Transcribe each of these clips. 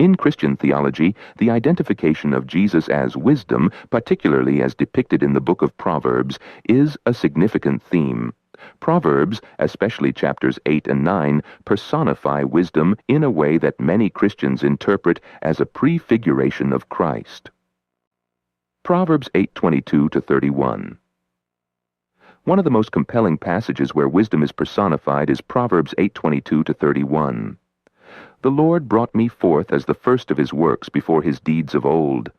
In Christian theology, the identification of Jesus as wisdom, particularly as depicted in the book of Proverbs, is a significant theme. Proverbs, especially chapters 8 and 9, personify wisdom in a way that many Christians interpret as a prefiguration of Christ. Proverbs 8:22-31. One of the most compelling passages where wisdom is personified is Proverbs 8:22-31. The Lord brought me forth as the first of his works before his deeds of old.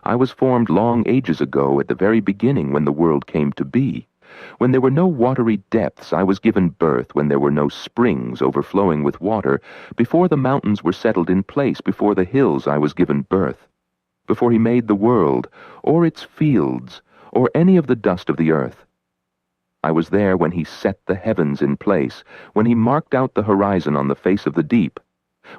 I was formed long ages ago at the very beginning when the world came to be. When there were no watery depths, I was given birth, when there were no springs overflowing with water. Before the mountains were settled in place, before the hills I was given birth. Before he made the world, or its fields, or any of the dust of the earth. I was there when he set the heavens in place, when he marked out the horizon on the face of the deep,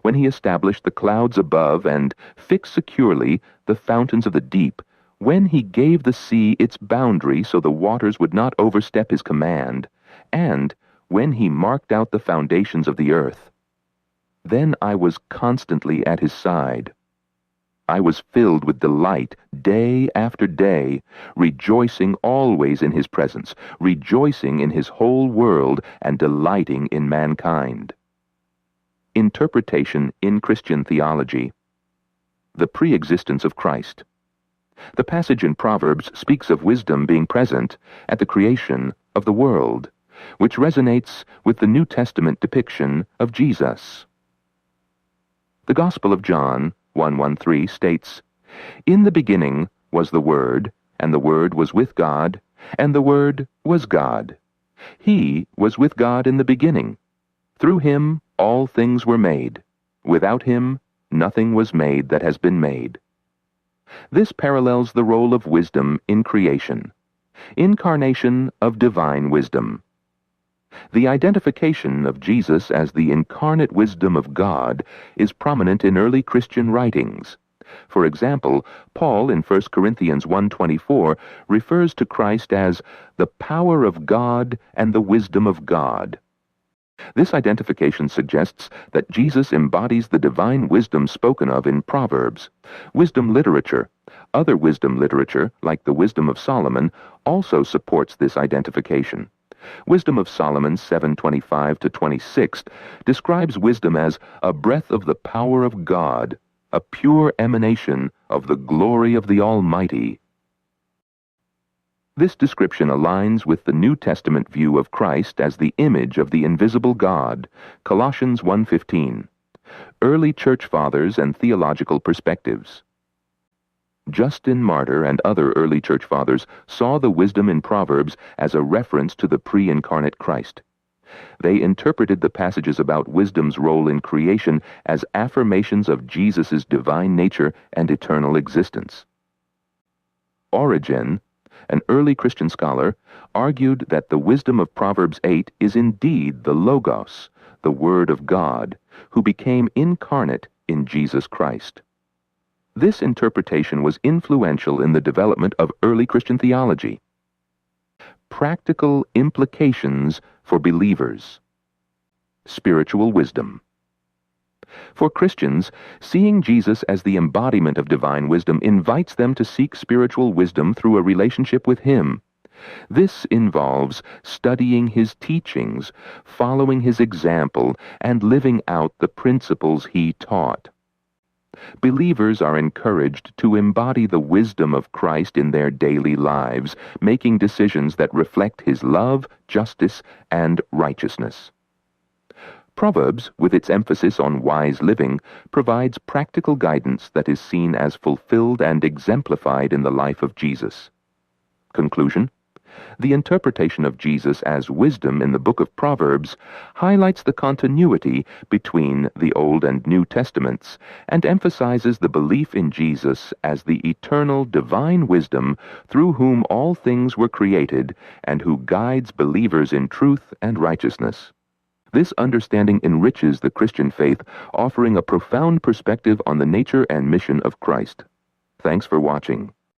when he established the clouds above and fixed securely the fountains of the deep, when he gave the sea its boundary so the waters would not overstep his command, and when he marked out the foundations of the earth. Then I was constantly at his side. I was filled with delight day after day, rejoicing always in his presence, rejoicing in his whole world, and delighting in mankind. Interpretation in Christian theology. The pre-existence of Christ. The passage in Proverbs speaks of wisdom being present at the creation of the world, which resonates with the New Testament depiction of Jesus. The Gospel of John 1:1-3 states, "In the beginning was the Word, and the Word was with God, and the Word was God. He was with God in the beginning. Through him all things were made. Without him nothing was made that has been made." This parallels the role of wisdom in creation, incarnation of divine wisdom. The identification of Jesus as the incarnate wisdom of God is prominent in early Christian writings. For example, Paul in 1 Corinthians 1:24 refers to Christ as the power of God and the wisdom of God. This identification suggests that Jesus embodies the divine wisdom spoken of in Proverbs. Wisdom literature, other wisdom literature, like the Wisdom of Solomon, also supports this identification. Wisdom of Solomon 7:25-26 describes wisdom as a breath of the power of God, a pure emanation of the glory of the Almighty. This description aligns with the New Testament view of Christ as the image of the invisible God, Colossians 1:15. Early Church Fathers and theological perspectives. Justin Martyr and other early Church Fathers saw the wisdom in Proverbs as a reference to the pre-incarnate Christ. They interpreted the passages about wisdom's role in creation as affirmations of Jesus' divine nature and eternal existence. Origen, an early Christian scholar, argued that the wisdom of Proverbs 8 is indeed the Logos, the Word of God, who became incarnate in Jesus Christ. This interpretation was influential in the development of early Christian theology. Practical implications for believers. Spiritual wisdom. For Christians, seeing Jesus as the embodiment of divine wisdom invites them to seek spiritual wisdom through a relationship with him. This involves studying his teachings, following his example, and living out the principles he taught. Believers are encouraged to embody the wisdom of Christ in their daily lives, making decisions that reflect his love, justice, and righteousness. Proverbs, with its emphasis on wise living, provides practical guidance that is seen as fulfilled and exemplified in the life of Jesus. Conclusion: the interpretation of Jesus as wisdom in the book of Proverbs highlights the continuity between the Old and New Testaments and emphasizes the belief in Jesus as the eternal divine wisdom through whom all things were created and who guides believers in truth and righteousness. This understanding enriches the Christian faith, offering a profound perspective on the nature and mission of Christ. Thanks for watching.